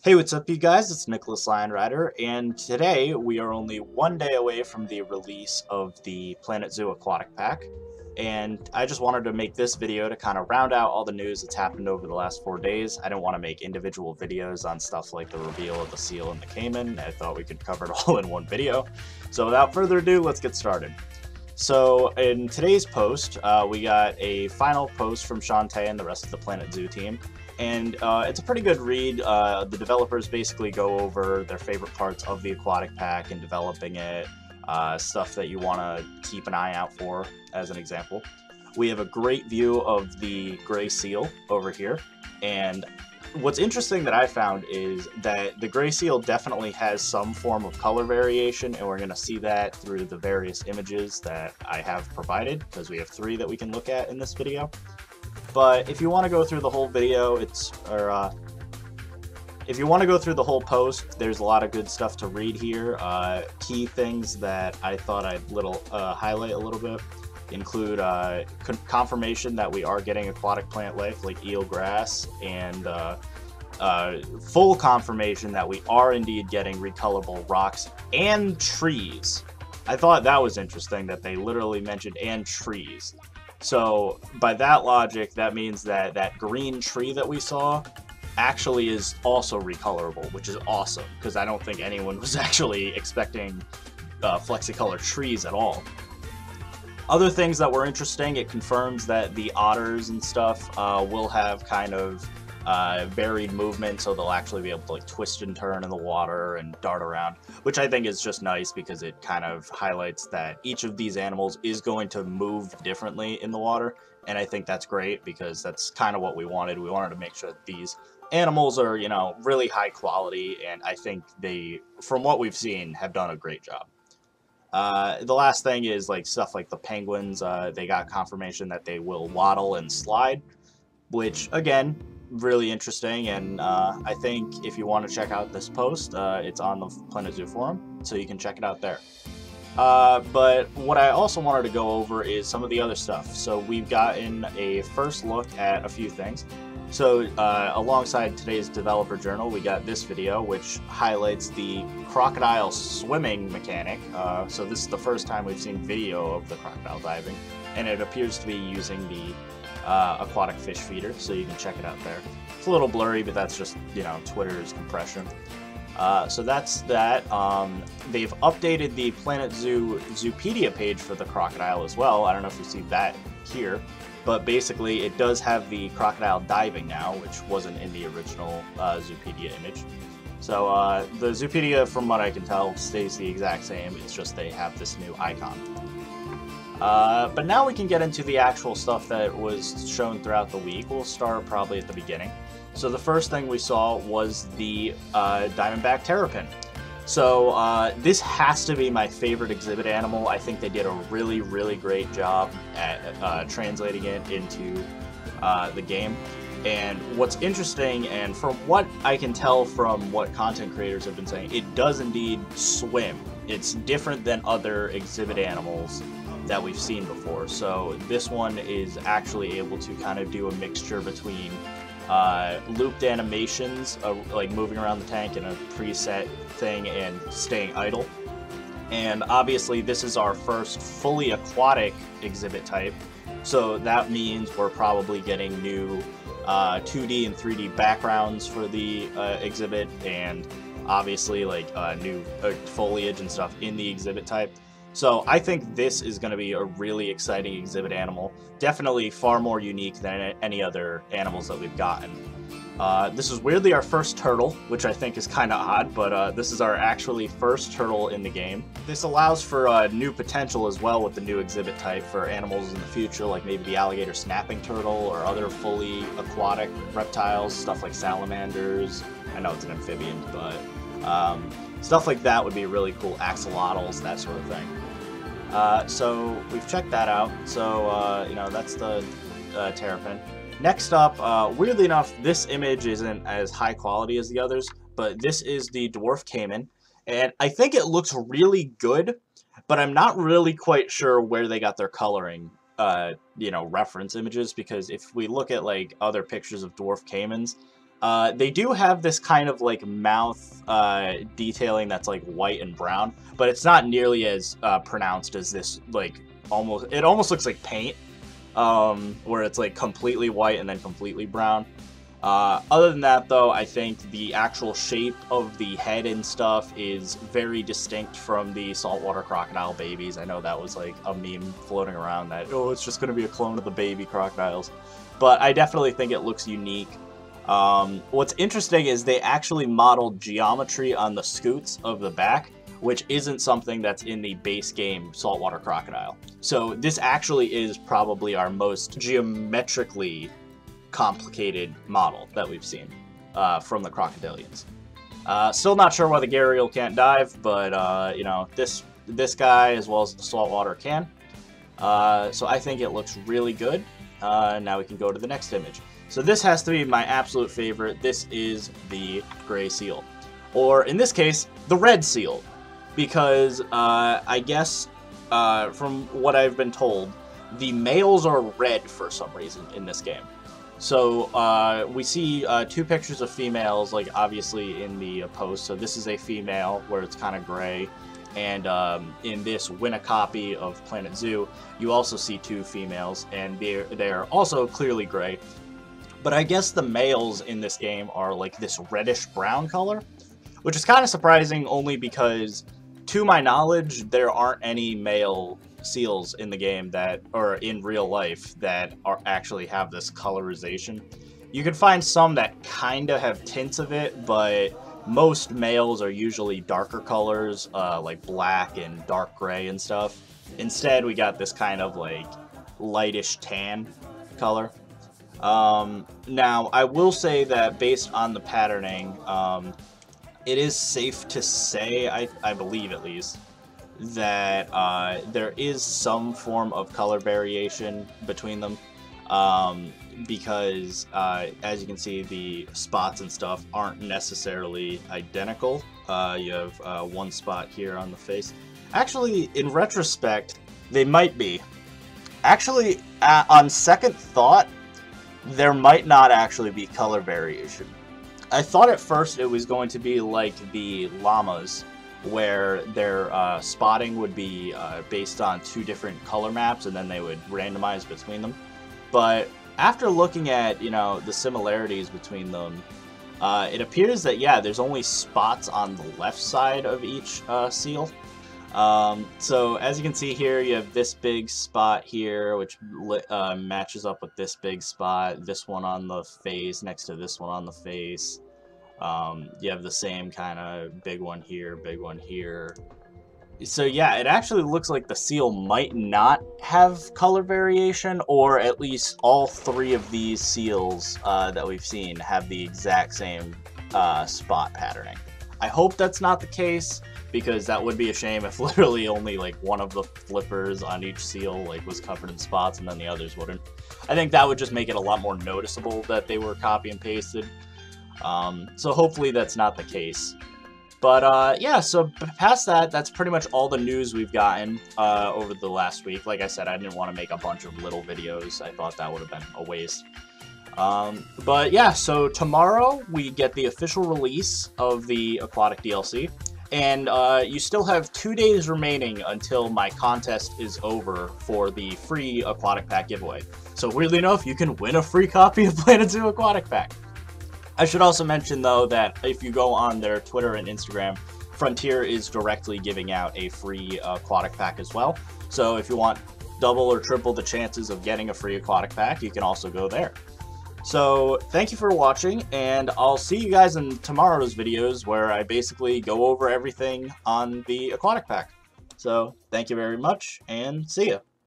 Hey, what's up, you guys? It's IAmTheLionRider, and today we are only one day away from the release of the Planet Zoo Aquatic Pack. And I just wanted to make this video to kind of round out all the news that's happened over the last 4 days. I didn't want to make individual videos on stuff like the reveal of the seal and the Cayman. I thought we could cover it all in one video. So without further ado, let's get started. So in today's post, we got a final post from Shantae and the rest of the Planet Zoo team. And it's a pretty good read. The developers basically go over their favorite parts of the aquatic pack and developing it, stuff that you want to keep an eye out for, as an example. We have a great view of the gray seal over here. And what's interesting that I found is that the gray seal definitely has some form of color variation, and we're going to see that through the various images that I have provided, because we have 3 that we can look at in this video. But if you want to go through the whole video, if you want to go through the whole post, there's a lot of good stuff to read here. Key things that I thought I'd highlight a little bit include confirmation that we are getting aquatic plant life like eelgrass, and full confirmation that we are indeed getting recolorable rocks and trees. I thought that was interesting that they literally mentioned "and trees." So by that logic, that means that that green tree that we saw actually is also recolorable, which is awesome, because I don't think anyone was actually expecting flexicolor trees at all. Other things that were interesting, it confirms that the otters and stuff will have kind of varied movement, so they'll actually be able to like twist and turn in the water and dart around, which I think is just nice because it kind of highlights that each of these animals is going to move differently in the water, and I think that's great because that's kind of what we wanted. We wanted to make sure that these animals are, you know, really high quality, and I think they, from what we've seen, have done a great job. The last thing is like stuff like the penguins. They got confirmation that they will waddle and slide, which again, really interesting. And I think if you want to check out this post, it's on the Planet Zoo forum, so you can check it out there. But what I also wanted to go over is some of the other stuff. So we've gotten a first look at a few things. So alongside today's developer journal, we got this video, which highlights the crocodile swimming mechanic. So this is the first time we've seen video of the crocodile diving, and it appears to be using the aquatic fish feeder, so you can check it out there. It's a little blurry, but that's just, you know, Twitter's compression. So that's that. They've updated the Planet Zoo Zoopedia page for the crocodile as well. I don't know if you see that here, but basically it does have the crocodile diving now, which wasn't in the original Zoopedia image. So the Zoopedia, from what I can tell, stays the exact same. It's just they have this new icon. But now we can get into the actual stuff that was shown throughout the week. We'll start probably at the beginning. So the first thing we saw was the Diamondback Terrapin. So this has to be my favorite exhibit animal. I think they did a really, really great job at translating it into the game. And what's interesting, and from what I can tell from what content creators have been saying, it does indeed swim. It's different than other exhibit animals that we've seen before. So this one is actually able to kind of do a mixture between looped animations, like moving around the tank in a preset thing, and staying idle. And obviously this is our first fully aquatic exhibit type, so that means we're probably getting new 2D and 3D backgrounds for the exhibit, and obviously like new foliage and stuff in the exhibit type. So I think this is going to be a really exciting exhibit animal. Definitely far more unique than any other animals that we've gotten. This is weirdly our first turtle, which I think is kind of odd, but this is our actually first turtle in the game. This allows for new potential as well with the new exhibit type for animals in the future, like maybe the alligator snapping turtle or other fully aquatic reptiles, stuff like salamanders. I know it's an amphibian, but stuff like that would be really cool. Axolotls, that sort of thing. So we've checked that out. So, you know, that's the Terrapin. Next up, weirdly enough, this image isn't as high quality as the others, but this is the Dwarf Cayman. And I think it looks really good, but I'm not really quite sure where they got their coloring, you know, reference images, because if we look at, like, other pictures of Dwarf Caymans, They do have this kind of like mouth detailing that's like white and brown, but it's not nearly as pronounced as this, like it almost looks like paint, where it's like completely white and then completely brown. Other than that, though, I think the actual shape of the head and stuff is very distinct from the saltwater crocodile babies. I know that was like a meme floating around that, oh, it's just going to be a clone of the baby crocodiles. But I definitely think it looks unique. What's interesting is they actually modeled geometry on the scutes of the back, which isn't something that's in the base game saltwater crocodile. So this actually is probably our most geometrically complicated model that we've seen from the crocodilians. Still not sure why the gharial can't dive, but you know, this guy as well as the saltwater can. So I think it looks really good. Now we can go to the next image. So this has to be my absolute favorite. This is the gray seal, or in this case, the red seal, because I guess from what I've been told, the males are red for some reason in this game. So we see 2 pictures of females, like obviously in the post. So this is a female where it's kind of gray, and in this win a copy of Planet Zoo, you also see 2 females, and they're also clearly gray. But I guess the males in this game are like this reddish brown color, which is kind of surprising only because, to my knowledge, there aren't any male seals in the game that, or in real life, that actually have this colorization. You can find some that kind of have tints of it, but most males are usually darker colors, like black and dark gray and stuff. Instead, we got this kind of like lightish tan color. Now, I will say that based on the patterning, it is safe to say, I believe at least, that there is some form of color variation between them, because as you can see, the spots and stuff aren't necessarily identical. You have one spot here on the face. Actually, in retrospect, they might be. Actually, on second thought, there might not actually be color variation. I thought at first it was going to be like the llamas, where their spotting would be based on 2 different color maps, and then they would randomize between them. But after looking at, you know, the similarities between them, it appears that, yeah, there's only spots on the left side of each seal. So as you can see here, you have this big spot here, which matches up with this big spot, this one on the face next to this one on the face. You have the same kind of big one here, big one here. So yeah, it actually looks like the seal might not have color variation, or at least all 3 of these seals that we've seen have the exact same spot patterning. I hope that's not the case, because that would be a shame if literally only like one of the flippers on each seal like was covered in spots and then the others wouldn't. I think that would just make it a lot more noticeable that they were copy and pasted. So hopefully that's not the case. But yeah, so past that, that's pretty much all the news we've gotten over the last week. Like I said, I didn't want to make a bunch of little videos. I thought that would have been a waste. But yeah, so tomorrow we get the official release of the Aquatic DLC, and you still have 2 days remaining until my contest is over for the free Aquatic Pack giveaway. So weirdly enough, you can win a free copy of Planet Zoo Aquatic Pack. I should also mention, though, that if you go on their Twitter and Instagram, Frontier is directly giving out a free Aquatic Pack as well. So if you want double or triple the chances of getting a free Aquatic Pack, you can also go there. So thank you for watching, and I'll see you guys in tomorrow's videos where I basically go over everything on the Aquatic Pack. So thank you very much, and see ya.